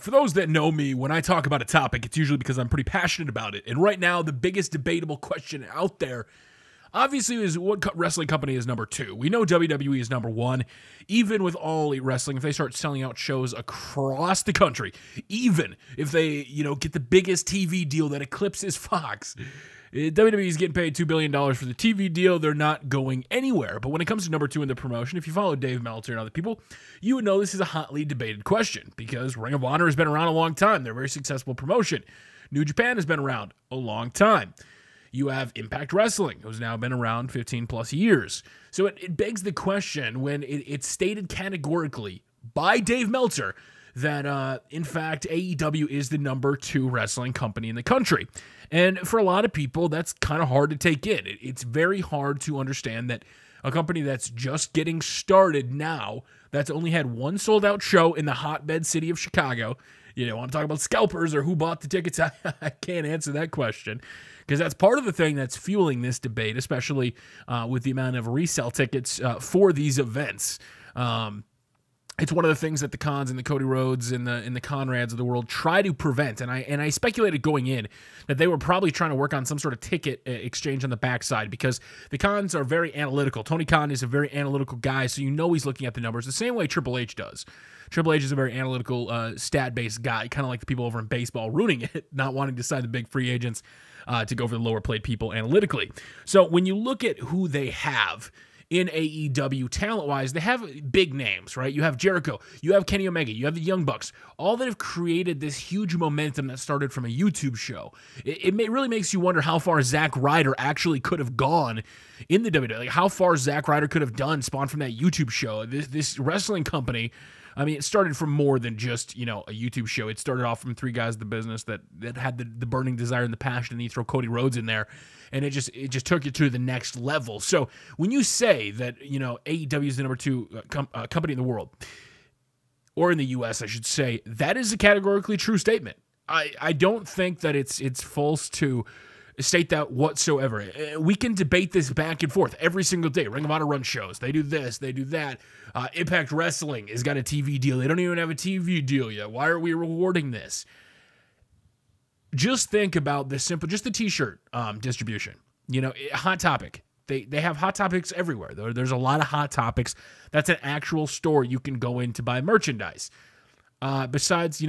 For those that know me, when I talk about a topic, it's usually because I'm pretty passionate about it. And right now, the biggest debatable question out there, obviously, is what wrestling company is number 2. We know WWE is number 1. Even with All Elite Wrestling, if they start selling out shows across the country, even if they, get the biggest TV deal that eclipses Fox, WWE is getting paid $2 billion for the TV deal. They're not going anywhere. But when it comes to number 2 in the promotion, if you follow Dave Meltzer and other people, you would know this is a hotly debated question because Ring of Honor has been around a long time. They're a very successful promotion. New Japan has been around a long time. You have Impact Wrestling, who's now been around 15 plus years. So it begs the question when it's stated categorically by Dave Meltzer that, in fact, AEW is the number 2 wrestling company in the country. And for a lot of people, that's kind of hard to take in. It's very hard to understand that a company that's just getting started now, that's only had one sold-out show in the hotbed city of Chicago. You want to talk about scalpers or who bought the tickets? I can't answer that question because that's part of the thing that's fueling this debate, especially with the amount of resale tickets for these events. It's one of the things that the Khans and the Cody Rhodes and the Conrads of the world try to prevent. And I speculated going in that they were probably trying to work on some sort of ticket exchange on the backside because the Khans are very analytical. Tony Khan is a very analytical guy, so he's looking at the numbers the same way Triple H does. Triple H is a very analytical, stat-based guy, kind of like the people over in baseball ruining it, not wanting to sign the big free agents to go for the lower-played people analytically. So when you look at who they have in AEW talent-wise, they have big names, right? You have Jericho, you have Kenny Omega, you have the Young Bucks, all that have created this huge momentum that started from a YouTube show. It really makes you wonder how far Zack Ryder actually could have gone in the WWE. Like how far Zack Ryder could have done spawned from that YouTube show. This wrestling company, it started from more than just, a YouTube show. It started off from 3 guys in the business that had the burning desire and the passion, and you throw Cody Rhodes in there, and it just took you to the next level. So when you say that, AEW is the number 2 company in the world, or in the U.S., I should say, that is a categorically true statement. I don't think that it's false to state that whatsoever. We can debate this back and forth every single day. Ring of Honor runs shows. They do this. They do that. Impact Wrestling has got a TV deal. They don't even have a TV deal yet. Why are we rewarding this? Just think about this simple, just the t-shirt distribution. Hot Topic. They have Hot Topics everywhere. There's a lot of Hot Topics. That's an actual store you can go in to buy merchandise. Besides,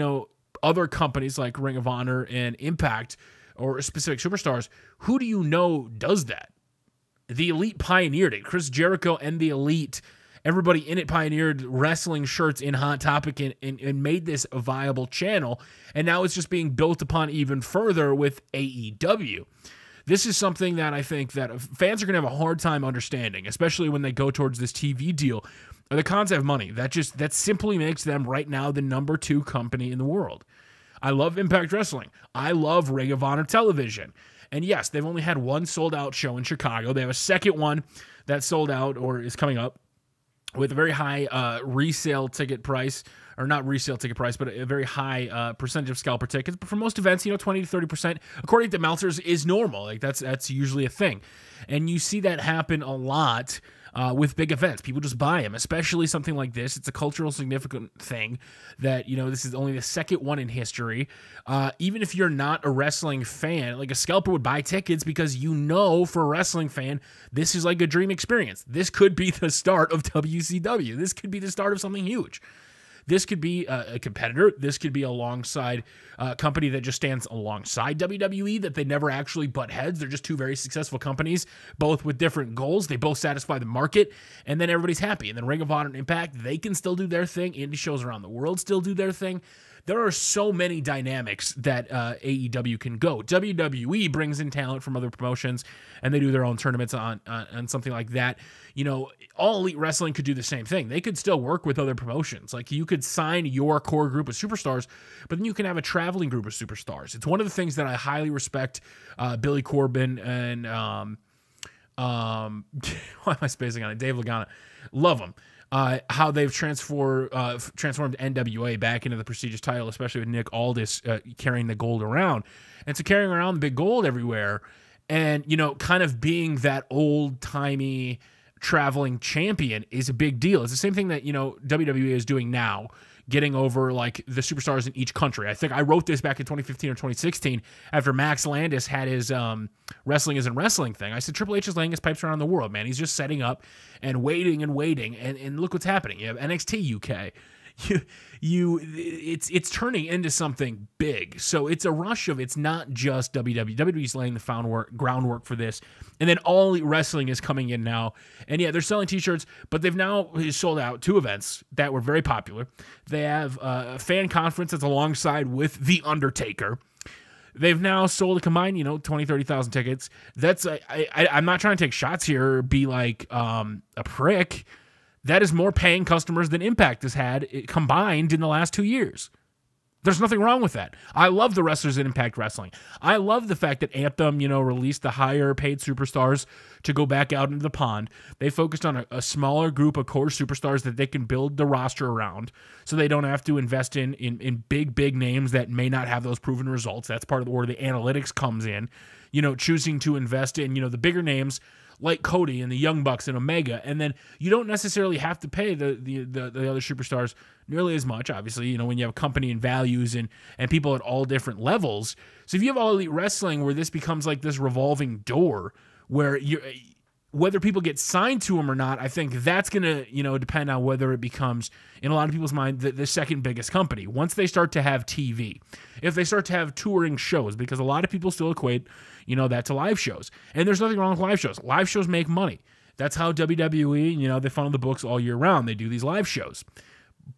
other companies like Ring of Honor and Impact or specific superstars, who do you know does that? The Elite pioneered it. Chris Jericho and the Elite, everybody in it pioneered wrestling shirts in Hot Topic and made this a viable channel. And now it's just being built upon even further with AEW. This is something that I think that fans are going to have a hard time understanding, especially when they go towards this TV deal. The Khans have money. That simply makes them right now the number 2 company in the world. I love Impact Wrestling. I love Ring of Honor Television. And yes, they've only had one sold-out show in Chicago. They have a second one that sold out or is coming up with a very high resale ticket price, or not resale ticket price, but a very high percentage of scalper tickets. But for most events, 20 to 30%, according to Meltzer's, is normal. Like that's usually a thing. And you see that happen a lot with big events. People just buy them, especially something like this. It's a cultural significant thing that, this is only the second one in history. Even if you're not a wrestling fan, like a scalper would buy tickets because for a wrestling fan, this is like a dream experience. This could be the start of WCW. This could be the start of something huge. This could be a competitor. This could be alongside a company that just stands alongside WWE, that they never actually butt heads. They're just 2 very successful companies, both with different goals. They both satisfy the market, and then everybody's happy. And then Ring of Honor and Impact, they can still do their thing. Indie shows around the world still do their thing. There are so many dynamics that AEW can go. WWE brings in talent from other promotions, and they do their own tournaments on something like that. All Elite Wrestling could do the same thing. They could still work with other promotions. Like, you could sign your core group of superstars, but then you can have a traveling group of superstars. It's one of the things that I highly respect Billy Corbin and why am I spacing on it? Dave Lagana. Love them. How they've transformed NWA back into the prestigious title, especially with Nick Aldis carrying the gold around. And so carrying around the big gold everywhere and, kind of being that old-timey traveling champion is a big deal. It's the same thing that, WWE is doing now, getting over like the superstars in each country. I think I wrote this back in 2015 or 2016 after Max Landis had his Wrestling Isn't Wrestling thing. I said Triple H is laying his pipes around the world, man. He's just setting up and waiting, and look what's happening. You have NXT UK. It's turning into something big. So it's a rush of, it's not just WWE. WWE's laying the groundwork for this. And then All Elite Wrestling is coming in now. And yeah, they're selling t-shirts, but they've now sold out 2 events that were very popular. They have a fan conference that's alongside with The Undertaker. They've now sold a combined, 20, 30,000 tickets. That's, I'm not trying to take shots here or be like a prick. That is more paying customers than Impact has had combined in the last 2 years. There's nothing wrong with that. I love the wrestlers in Impact Wrestling. I love the fact that Anthem, released the higher paid superstars to go back out into the pond. They focused on a smaller group of core superstars that they can build the roster around, so they don't have to invest in big names that may not have those proven results. That's part of where the analytics comes in. Choosing to invest in, the bigger names like Cody and the Young Bucks and Omega, and then you don't necessarily have to pay the other superstars nearly as much, obviously, when you have a company and values and people at all different levels. So if you have All Elite Wrestling where this becomes like this revolving door where whether people get signed to them or not, I think that's going to, depend on whether it becomes, in a lot of people's mind, the second biggest company. Once they start to have TV, if they start to have touring shows, because a lot of people still equate, that to live shows. And there's nothing wrong with live shows. Live shows make money. That's how WWE, they funnel the books all year round. They do these live shows.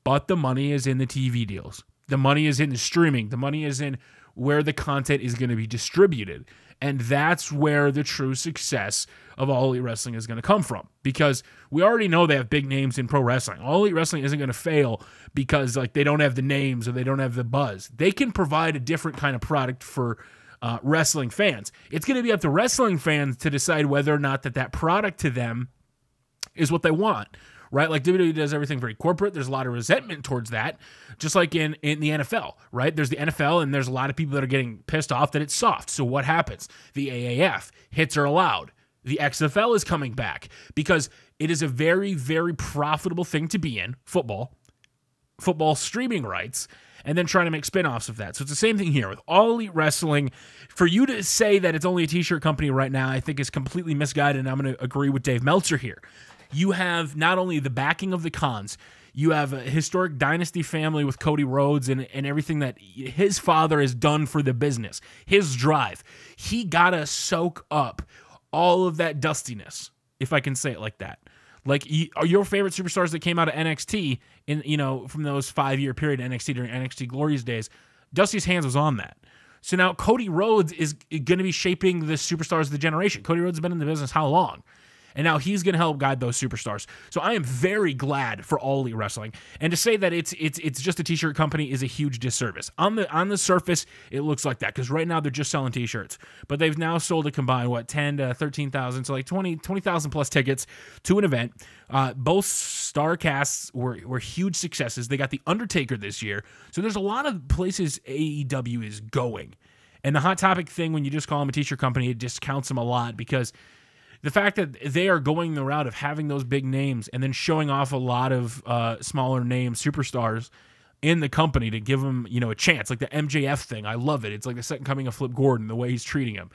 But the money is in the TV deals. The money is in the streaming. The money is in where the content is going to be distributed. And that's where the true success of All Elite Wrestling is going to come from. Because we already know they have big names in pro wrestling. All Elite Wrestling isn't going to fail because they don't have the names or they don't have the buzz. They can provide a different kind of product for wrestling fans. It's going to be up to wrestling fans to decide whether or not that product to them is what they want. Right? Like WWE does everything very corporate. There's a lot of resentment towards that. Just like in the NFL, right? There's the NFL and there's a lot of people that are getting pissed off that it's soft. So what happens? The AAF, hits are allowed. The XFL is coming back because it is a very, very profitable thing to be in, football streaming rights, and then trying to make spinoffs of that. So it's the same thing here with All Elite Wrestling. For you to say that it's only a t-shirt company right now, I think is completely misguided, and I'm going to agree with Dave Meltzer here. You have not only the backing of the Khans, you have a historic dynasty family with Cody Rhodes and everything that his father has done for the business, his drive. He got to soak up all of that dustiness, if I can say it like that. Like, are your favorite superstars that came out of NXT from those 5-year period NXT during NXT Glorious days, Dusty's hands was on that. So now Cody Rhodes is going to be shaping the superstars of the generation. Cody Rhodes has been in the business how long? And now he's going to help guide those superstars. So I am very glad for All Elite Wrestling. And to say that it's just a t-shirt company is a huge disservice. On the surface, it looks like that because right now they're just selling t-shirts. But they've now sold a combined 10 to 13,000, so like 20,000 plus tickets to an event. Both star casts were huge successes. They got The Undertaker this year. So there's a lot of places AEW is going. And the Hot Topic thing, when you just call them a t-shirt company, it discounts them a lot because the fact that they are going the route of having those big names and then showing off a lot of smaller name superstars in the company to give them, a chance. Like the MJF thing, I love it. It's like the second coming of Flip Gordon, the way he's treating him.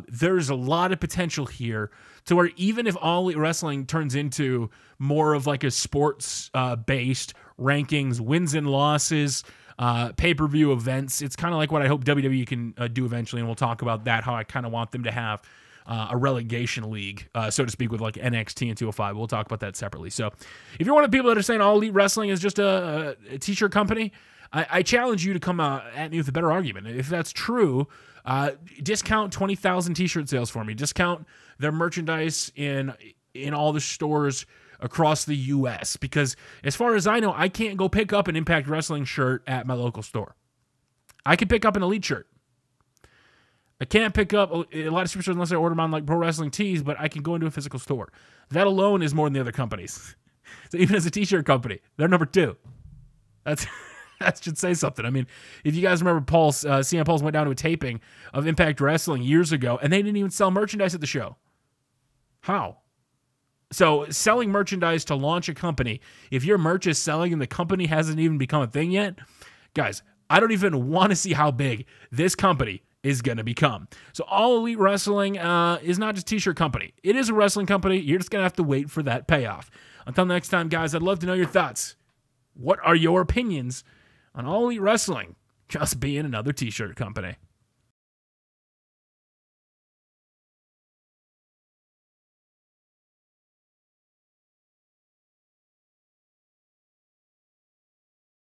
There's a lot of potential here to where even if All Elite Wrestling turns into more of like a sports-based rankings, wins and losses, pay-per-view events, it's kind of like what I hope WWE can do eventually, and we'll talk about that, how I kind of want them to have a relegation league, so to speak, with like NXT and 205. We'll talk about that separately. So if you're one of the people that are saying All Elite Wrestling is just a t-shirt company, I challenge you to come at me with a better argument. If that's true, discount 20,000 t-shirt sales for me. Discount their merchandise in all the stores across the U.S. Because as far as I know, I can't go pick up an Impact Wrestling shirt at my local store. I can pick up an Elite shirt. I can't pick up a lot of superstars unless I order them on like Pro Wrestling Tees, but I can go into a physical store. That alone is more than the other companies. So even as a t-shirt company, they're number 2. That should say something. I mean, if you guys remember CM Pulse went down to a taping of Impact Wrestling years ago, and they didn't even sell merchandise at the show. How? So selling merchandise to launch a company, if your merch is selling and the company hasn't even become a thing yet, guys, I don't even want to see how big this company is going to become. So All Elite Wrestling is not just a t-shirt company. It is a wrestling company. You're just going to have to wait for that payoff. Until next time, guys, I'd love to know your thoughts. What are your opinions on All Elite Wrestling just being another t-shirt company?